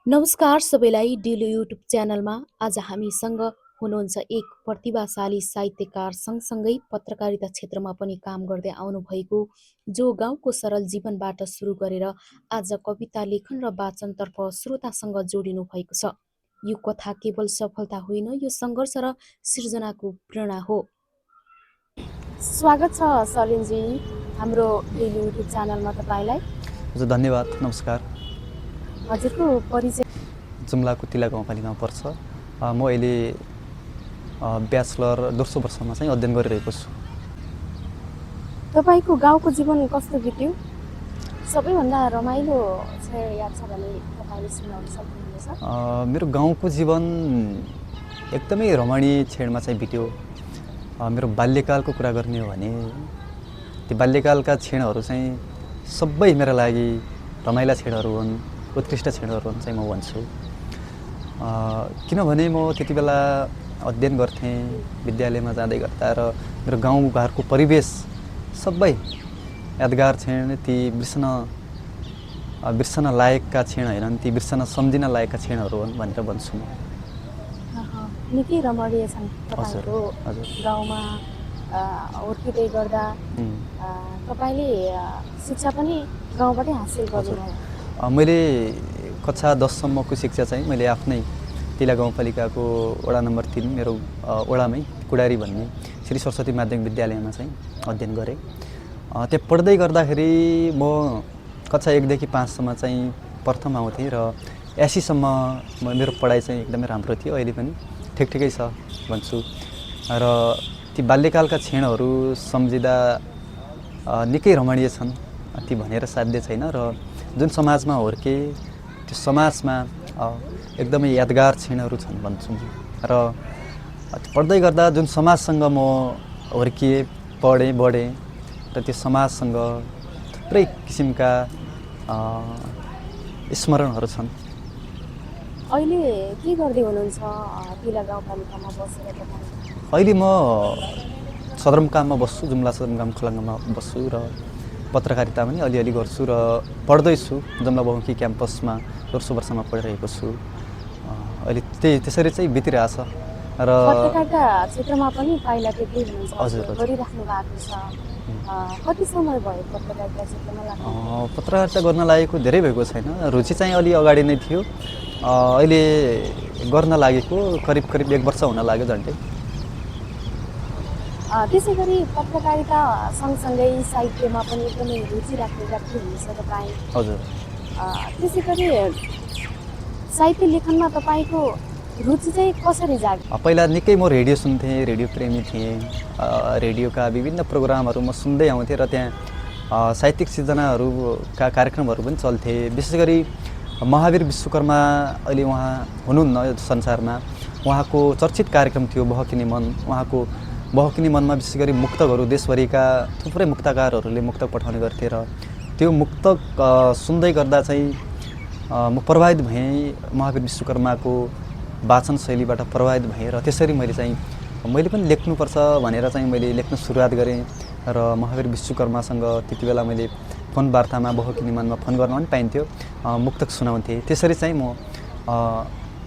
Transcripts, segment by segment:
नमस्कार सबैलाई daily YouTube च्यानलमा आज हामीसँग हुनुहुन्छ एक प्रतिभाशाली साहित्यकार सँगसँगै पत्रकारिता क्षेत्रमा पनि काम गर्दै आउनुभएको जो गाउँको सरल जीवनबाट सुरु गरेर आज कविता लेखन र वाचनतर्फ श्रोतासँग जोडिनु भएको छ। यो कथा केवल सफलता होइन, यो सङ्घर्ष र सृजनाको प्रेरणा हो। स्वागत छ सलिनजी हाम्रो डेली युट्युब च्यानलमा तपाईलाई। हजुर धन्यवाद, नमस्कार। हजुरको परिचय? जुम्लाको तिला गाउँपालिकामा पर्छ। म अहिले ब्याचलर दोस्रो वर्षमा चाहिँ अध्ययन गरिरहेको छु। तपाईको गाउँको जीवन कस्तो बित्यो? सबैभन्दा रमाइलो क्षण याद छ भने तपाईले सुनाउन सक्नुहुन्छ? मेरो गाउँको जीवन एकदमै रमणीय क्षणमा चाहिँ बित्यो। मेरो बाल्यकालको कुरा गर्ने हो भने ती बाल्यकालका क्षणहरू चाहिँ सबै मेरा लागि रमाइला क्षणहरू हुन्, उत्कृष्ट क्षणहरू हुन् चाहिँ म भन्छु। किनभने म त्यति बेला अध्ययन गर्थेँ विद्यालयमा जाँदै गर्दा र मेरो गाउँघरको परिवेश सबै यादगार क्षण, ती बिर्सन लायकका क्षण होइनन्, ती बिर्सन सम्झिन लायकका क्षणहरू हुन् भनेर भन्छु म। निकै रमणीय छन् तपाईको गाउँमा हुर्किँदै गर्दा। तपाईले शिक्षा पनि गाउँबाटै हासिल गर्नुभयो? मैले कक्षा 10 सम्मको शिक्षा चाहिँ मैले आफ्नै तिला गाउँपालिकाको वडा नम्बर 3 मेरो वडामै कुडारी भन्ने श्री सरस्वती माध्यमिक विद्यालयमा चाहिँ अध्ययन गरेँ। त्यहाँ पढ्दै गर्दाखेरि म कक्षा 1 देखि 5 सम्म चाहिँ प्रथम आउँथेँ र 80 सम्म मेरो पढाइ चाहिँ एकदमै राम्रो थियो। अहिले पनि ठिकठिकै छ भन्छु। र ती बाल्यकालका क्षणहरू सम्झिँदा निकै रमणीय छन्, ती भनेर साध्य छैन। र जुन समाजमा हुर्केँ त्यो समाजमा एकदमै यादगार क्षणहरू छन् भन्छु। र पढ्दै गर्दा जुन समाजसँग म हुर्किएँ, पढेँ, बढेँ र त्यो समाजसँग थुप्रै किसिमका स्मरणहरू छन्। अहिले के गर्दै हुनुहुन्छ तिला गाउँपालिकामा बसेर तपाईँ? अहिले म सदरमुकाममा बस्छु, जुम्ला सदरमुकाम खलङ्गामा बस्छु र पत्रकारिता पनि अलिअलि गर्छु र पढ्दैछु। जुम्ला बहुमुखी क्याम्पसमा दोस्रो वर्षमा पढिरहेको छु। अहिले त्यसरी चाहिँ बितिरहेछ। र पत्रकारिता क्षेत्रमा पनि पाइला टेक्दै हुनुहुन्छ? हजुर गरिराख्नु भएको छ। कति समय भयो पत्रकारिता क्षेत्रमा लाग्नु? पत्रकारिता गर्न लागेको धेरै भएको छैन, रुचि चाहिँ अलि अगाडि नै थियो। अहिले गर्न लागेको करिब 1 वर्ष हुन लाग्यो झन्डै। त्यसै गरी पत्रकारिता सँगसँगै साहित्यमा पनि एकदमै रुचि राख्ने व्यक्ति हुनुहुन्छ तपाईँ। हजुर। त्यसै गरी साहित्य लेखनमा तपाईँको रुचि चाहिँ कसरी जाग्यो? पहिला निकै म रेडियो सुन्थेँ, रेडियो प्रेमी थिएँ। रेडियोका विभिन्न प्रोग्रामहरू म सुन्दै आउँथेँ र त्यहाँ साहित्यिक सिर्जनाहरूका कार्यक्रमहरू पनि चल्थे। विशेष गरी महावीर विश्वकर्मा अहिले उहाँ हुनुहुन्न यो संसारमा, उहाँको चर्चित कार्यक्रम थियो बहकिने मन। उहाँको बहकिने मनमा विशेष गरी मुक्तकहरू, देशभरिका थुप्रै मुक्तकारहरूले मुक्तक पठाउने गर्थे र त्यो मुक्तक सुन्दै गर्दा चाहिँ म प्रभावित भएँ। महावीर विश्वकर्माको वाचन शैलीबाट प्रभावित भएँ र त्यसरी मैले पनि लेख्नुपर्छ भनेर चाहिँ मैले लेख्न सुरुवात गरेँ। र महावीर विश्वकर्मासँग त्यति बेला मैले फोन वार्तामा बहकिने मनमा फोन गर्न पनि पाइन्थ्यो, मुक्तक सुनाउँथेँ। त्यसरी चाहिँ म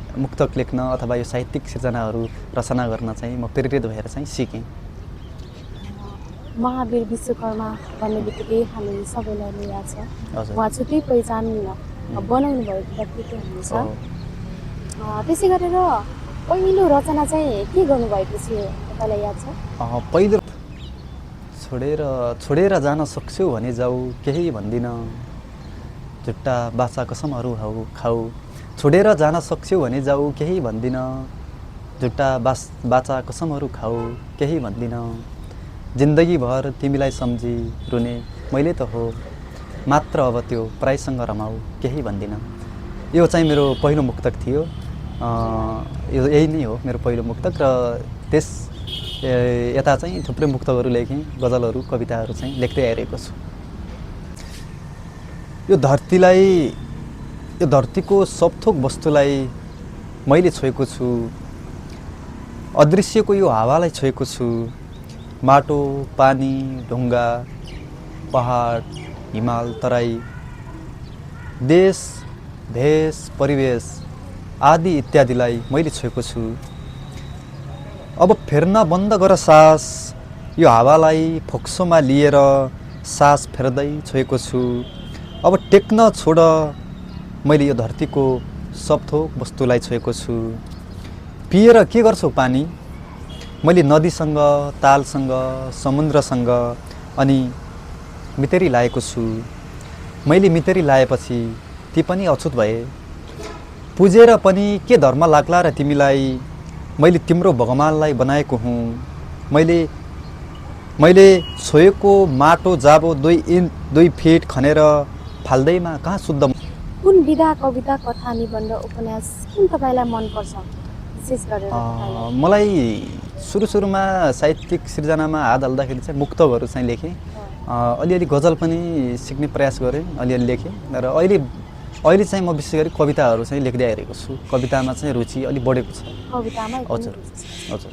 मुक्तक लेख्न अथवा यो साहित्यिक सिर्जनाहरू रचना गर्न चाहिँ म प्रेरित भएर चाहिँ सिकेँ। महावीर विश्वकर्मा भन्ने बित्तिकै हामी सबैलाई याद छ, उहाँ छुट्टै पहिचान बनाउनु भएको व्यक्तित्व हुनुहुन्छ। त्यसै गरेर पहिलो रचना चाहिँ के गर्नुभएको थियो तपाईँलाई याद छ? पहिलो छोडेर जान सक्छौ भने जाऊ, केही भन्दिन, झुट्टा बाचा कसमहरू खाऊ। छोडेर जान सक्छौ भने जाऊ, केही भन्दिन, झुट्टा बाचा कसमहरू खाऊ, केही भन्दिन, जिन्दगीभर तिमीलाई सम्झी रुने मैले त हो, मात्र अब त्यो प्रायसँग रमाऊ, केही भन्दिन। यो चाहिँ मेरो पहिलो मुक्तक थियो। यही नै हो मेरो पहिलो मुक्तक। र यता चाहिँ थुप्रै मुक्तकहरू लेखेँ, गजलहरू, कविताहरू चाहिँ लेख्दै आइरहेको छु। यो धरतीको सबथोक वस्तुलाई मैले छोएको छु, अदृश्यको यो हावालाई छोएको छु। माटो, पानी, ढुङ्गा, पहाड, हिमाल, तराई, देश भेष परिवेश आदि इत्यादिलाई मैले छोएको छु। अब फेर्न बन्द गर सास, यो हावालाई फोक्सोमा लिएर सास फेर्दै छोएको छु। अब टेक्न छोड, मैले यो धरतीको सब थोक वस्तुलाई छोएको छु। पिएर के गर्छौ पानी, मैले नदीसँग तालसँग समुद्रसँग अनि मितेरी लाएको छु। मैले मितेरी लाएपछि ती पनि अछुत भए। पुजेर पनि के धर्म लाग्ला र तिमीलाई, मैले तिम्रो भगवानलाई बनाएको हुँ। मैले छोएको माटो जाबो 2 फिट खनेर फाल्दैमा कहाँ शुद्ध। कुन विधा, कविता, कथा, निबन्ध, उपन्यास कुन तपाईँलाई मनपर्छ विशेष गरेर तपाईँलाई? मलाई सुरुमा साहित्यिक सृजनामा हात हाल्दाखेरि चाहिँ मुक्तकहरू चाहिँ लेखेँ। अलिअलि गजल पनि सिक्ने प्रयास गरेँ, अलिअलि लेखेँ। र अहिले चाहिँ म विशेष गरी कविताहरू चाहिँ लेख्दै आइरहेको छु। कवितामा चाहिँ रुचि अलिक बढेको छ। कवितामा हजुर हजुर।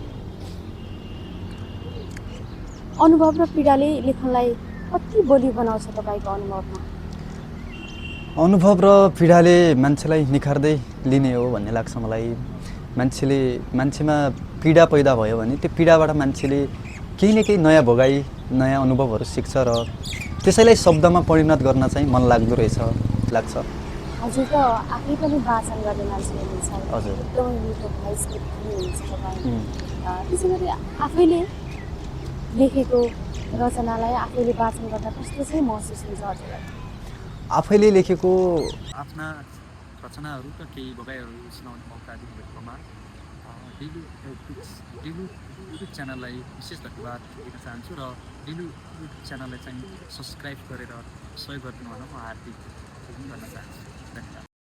अनुभव र पीडाले लेखनलाई कति बलियो बनाउँछ तपाईँको अनुभवमा? अनुभव र पीडाले मान्छेलाई निखार्दै लिने हो भन्ने लाग्छ मलाई। मान्छेमा पीडा पैदा भयो भने त्यो पीडाबाट मान्छेले केही न केही नयाँ भोगाई, नयाँ अनुभवहरू सिक्छ र त्यसैलाई शब्दमा परिणत गर्न चाहिँ मन लाग्दो रहेछ लाग्छ। हजुर त आफै पनि वाचन गर्ने मान्छे हुनुहुन्छ। हजुर। एकदमै मिठो भोइसको पनि हुनुहुन्छ तपाईँ। त्यसै गरी आफैले लेखेको रचनालाई आफैले वाचन गर्दा कस्तो चाहिँ महसुस हुन्छ हजुरलाई? आफैले लेखेको आफ्ना रचनाहरू र केही भोगाइहरू सुनाउने मौका दिनुभएकोमा डेली युट्युब च्यानललाई विशेष धन्यवाद दिन चाहन्छु र डेली युट्युब च्यानललाई चाहिँ सब्सक्राइब गरेर सहयोग गरिदिनु भन म हार्दिक गर्न चाहन्छु। धन्यवाद।